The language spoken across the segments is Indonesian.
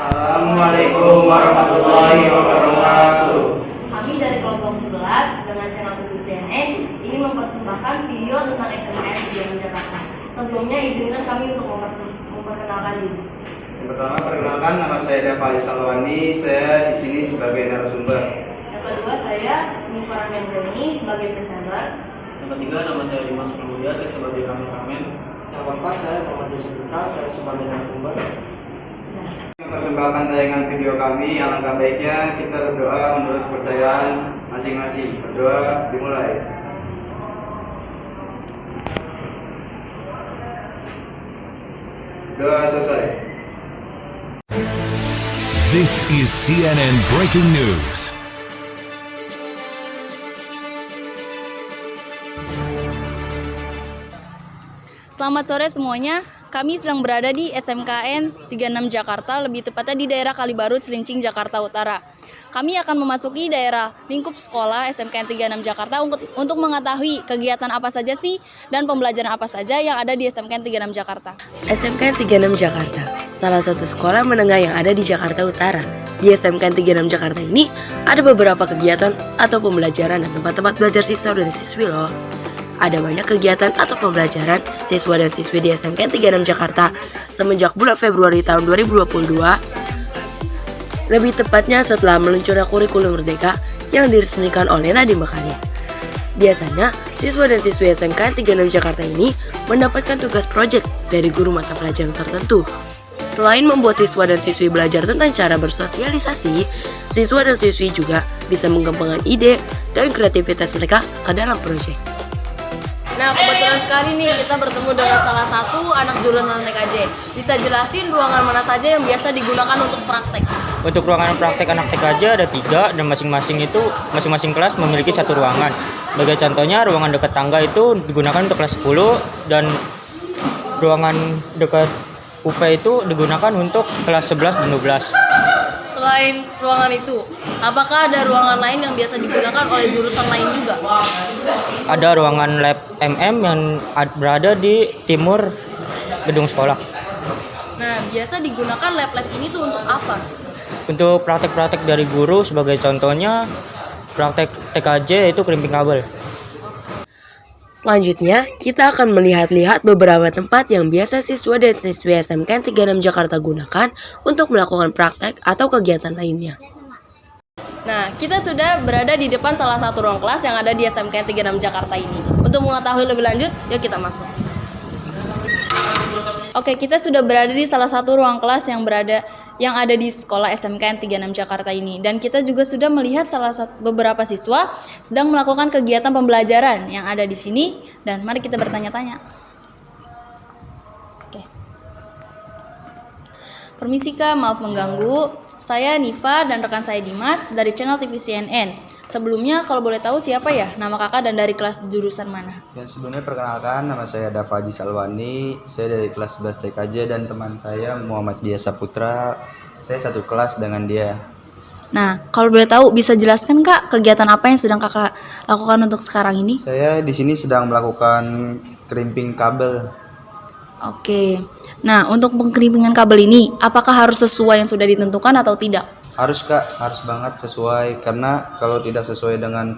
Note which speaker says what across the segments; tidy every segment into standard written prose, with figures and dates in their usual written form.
Speaker 1: Assalamualaikum warahmatullahi wabarakatuh.
Speaker 2: Kami dari kelompok 11 dengan channel TV CNN ini mempersembahkan video tentang SMKN Tiga Jakarta. Sebelumnya izinkan kami untuk memperkenalkan diri.
Speaker 1: Yang pertama, perkenalkan, nama saya Dava Salwani. Saya di sini sebagai narasumber.
Speaker 2: Yang kedua, saya Nifa Ramdhani sebagai presenter.
Speaker 3: Yang ketiga, nama saya Dimas Pramudia, saya sebagai kameramen.
Speaker 4: Yang keempat, saya Muhammad Yusuf Putra, saya sebagai narasumber.
Speaker 1: Mempersembahkan tayangan video kami, alangkah baiknya kita berdoa menurut kepercayaan masing-masing. Berdoa dimulai. Doa selesai.
Speaker 5: This is CNN Breaking News.
Speaker 6: Selamat sore semuanya. Kami sedang berada di SMKN 36 Jakarta, lebih tepatnya di daerah Kalibaru, Cilincing, Jakarta Utara. Kami akan memasuki daerah lingkup sekolah SMKN 36 Jakarta untuk mengetahui kegiatan apa saja sih dan pembelajaran apa saja yang ada di SMKN 36 Jakarta.
Speaker 7: SMKN 36 Jakarta, salah satu sekolah menengah yang ada di Jakarta Utara. Di SMKN 36 Jakarta ini ada beberapa kegiatan atau pembelajaran dan tempat-tempat belajar siswa dan siswi loh. Ada banyak kegiatan atau pembelajaran siswa dan siswi di SMKN 36 Jakarta semenjak bulan Februari tahun 2022. Lebih tepatnya setelah meluncurnya kurikulum Merdeka yang diresmikan oleh Nadiem Makarim. Biasanya, siswa dan siswi SMKN 36 Jakarta ini mendapatkan tugas proyek dari guru mata pelajaran tertentu. Selain membuat siswa dan siswi belajar tentang cara bersosialisasi, siswa dan siswi juga bisa mengembangkan ide dan kreativitas mereka ke dalam proyek.
Speaker 6: Nah, kebetulan sekali nih kita bertemu dengan salah satu anak jurusan TKJ. Bisa jelasin ruangan mana saja yang biasa digunakan untuk praktek?
Speaker 3: Untuk ruangan praktek anak TKJ ada 3 dan masing-masing kelas memiliki 1 ruangan. Sebagai contohnya, ruangan dekat tangga itu digunakan untuk kelas 10 dan ruangan dekat UP itu digunakan untuk kelas 11 dan 12.
Speaker 6: Selain ruangan itu, apakah ada ruangan lain yang biasa digunakan oleh jurusan lain juga?
Speaker 3: Ada ruangan lab MM yang berada di timur gedung sekolah.
Speaker 6: Nah, biasa digunakan lab-lab ini tuh untuk apa?
Speaker 3: Untuk praktek-praktek dari guru, sebagai contohnya praktek TKJ yaitu krimping kabel.
Speaker 7: Selanjutnya, kita akan melihat-lihat beberapa tempat yang biasa siswa dan siswi SMKN 36 Jakarta gunakan untuk melakukan praktek atau kegiatan lainnya.
Speaker 6: Nah, kita sudah berada di depan salah satu ruang kelas yang ada di SMKN 36 Jakarta ini. Untuk mengetahui lebih lanjut, yuk kita masuk. Oke, kita sudah berada di salah satu ruang kelas yang ada di sekolah SMKN 36 Jakarta ini, dan kita juga sudah melihat beberapa siswa sedang melakukan kegiatan pembelajaran yang ada di sini, dan mari kita bertanya-tanya. Oke. Permisi Kak, maaf mengganggu. Saya Nifa dan rekan saya Dimas dari channel TV CNN. Sebelumnya kalau boleh tahu siapa ya nama kakak dan dari kelas jurusan mana?
Speaker 1: Dan sebelumnya perkenalkan, nama saya Dava Salwani. Saya dari kelas 11 TKJ dan teman saya Muhammad Yusuf Putra. Saya satu kelas dengan dia.
Speaker 6: Nah, kalau boleh tahu bisa jelaskan Kak kegiatan apa yang sedang kakak lakukan untuk sekarang ini?
Speaker 1: Saya di sini sedang melakukan krimping kabel.
Speaker 6: Oke. Nah, untuk pengkerimpingan kabel ini, apakah harus sesuai yang sudah ditentukan atau tidak?
Speaker 1: Harus Kak, harus banget sesuai, karena kalau tidak sesuai dengan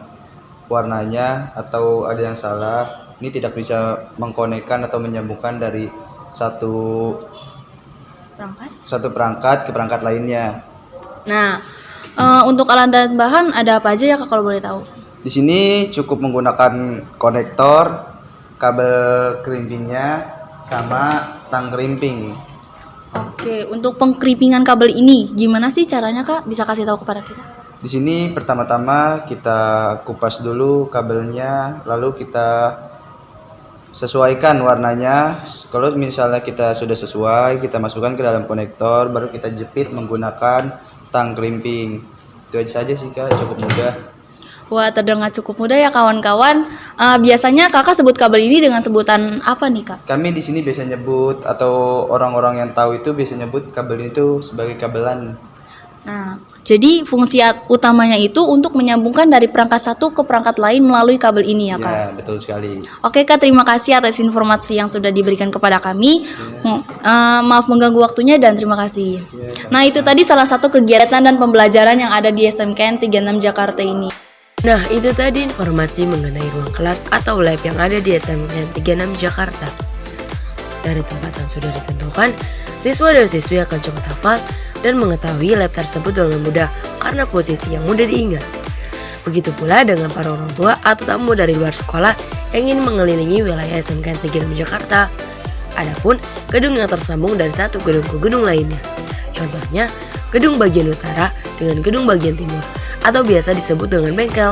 Speaker 1: warnanya atau ada yang salah, ini tidak bisa mengkonekkan atau menyambungkan dari satu perangkat ke perangkat lainnya.
Speaker 6: Nah, untuk alat dan bahan ada apa aja ya Kak kalau boleh tahu?
Speaker 1: Di sini cukup menggunakan konektor, kabel kerimpingnya, sama tang kerimping.
Speaker 6: Oke, untuk pengkerimpingan kabel ini gimana sih caranya Kak? Bisa kasih tahu kepada kita?
Speaker 1: Di sini pertama-tama kita kupas dulu kabelnya, lalu kita sesuaikan warnanya. Kalau misalnya kita sudah sesuai, kita masukkan ke dalam konektor, baru kita jepit menggunakan tang kerimping. Itu aja saja sih Kak, cukup mudah.
Speaker 6: Wah, terdengar cukup mudah ya kawan-kawan. Biasanya kakak sebut kabel ini dengan sebutan apa nih Kak?
Speaker 1: Kami di sini biasa nyebut, atau orang-orang yang tahu itu biasa nyebut kabel itu sebagai kabelan.
Speaker 6: Nah, Jadi fungsi utamanya itu untuk menyambungkan dari perangkat satu ke perangkat lain melalui kabel ini ya Kak?
Speaker 1: Ya, betul sekali.
Speaker 6: Oke Kak, terima kasih atas informasi yang sudah diberikan kepada kami. Maaf mengganggu waktunya dan terima kasih. Nah itu tadi salah satu kegiatan dan pembelajaran yang ada di SMKN 36 Jakarta ini.
Speaker 7: Nah, itu tadi informasi mengenai ruang kelas atau lab yang ada di SMKN 36 Jakarta. Dari tempat yang sudah ditentukan, siswa dan siswi akan cepat hafal dan mengetahui lab tersebut dengan mudah karena posisi yang mudah diingat. Begitu pula dengan para orang tua atau tamu dari luar sekolah yang ingin mengelilingi wilayah SMKN 36 Jakarta. Adapun gedung yang tersambung dari satu gedung ke gedung lainnya. Contohnya, gedung bagian utara dengan gedung bagian timur atau biasa disebut dengan bengkel.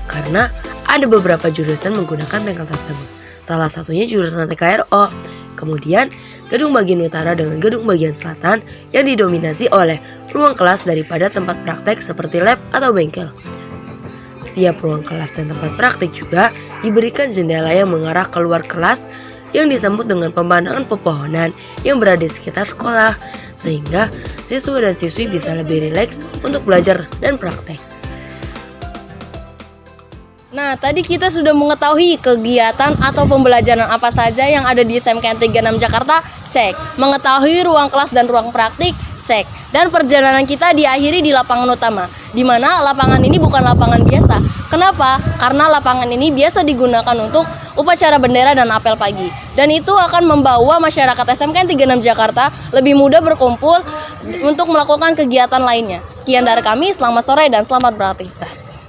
Speaker 7: Karena ada beberapa jurusan menggunakan bengkel tersebut. Salah satunya jurusan TKRO. Kemudian, gedung bagian utara dengan gedung bagian selatan yang didominasi oleh ruang kelas daripada tempat praktek seperti lab atau bengkel. Setiap ruang kelas dan tempat praktik juga diberikan jendela yang mengarah keluar kelas yang disambut dengan pemandangan pepohonan yang berada di sekitar sekolah, sehingga siswa dan siswi bisa lebih rileks untuk belajar dan praktek.
Speaker 6: Nah, tadi kita sudah mengetahui kegiatan atau pembelajaran apa saja yang ada di SMKN 36 Jakarta, cek. Mengetahui ruang kelas dan ruang praktik, cek. Dan perjalanan kita diakhiri di lapangan utama, di mana lapangan ini bukan lapangan biasa. Kenapa? Karena lapangan ini biasa digunakan untuk upacara bendera dan apel pagi. Dan itu akan membawa masyarakat SMKN 36 Jakarta lebih mudah berkumpul untuk melakukan kegiatan lainnya. Sekian dari kami, selamat sore dan selamat beraktivitas.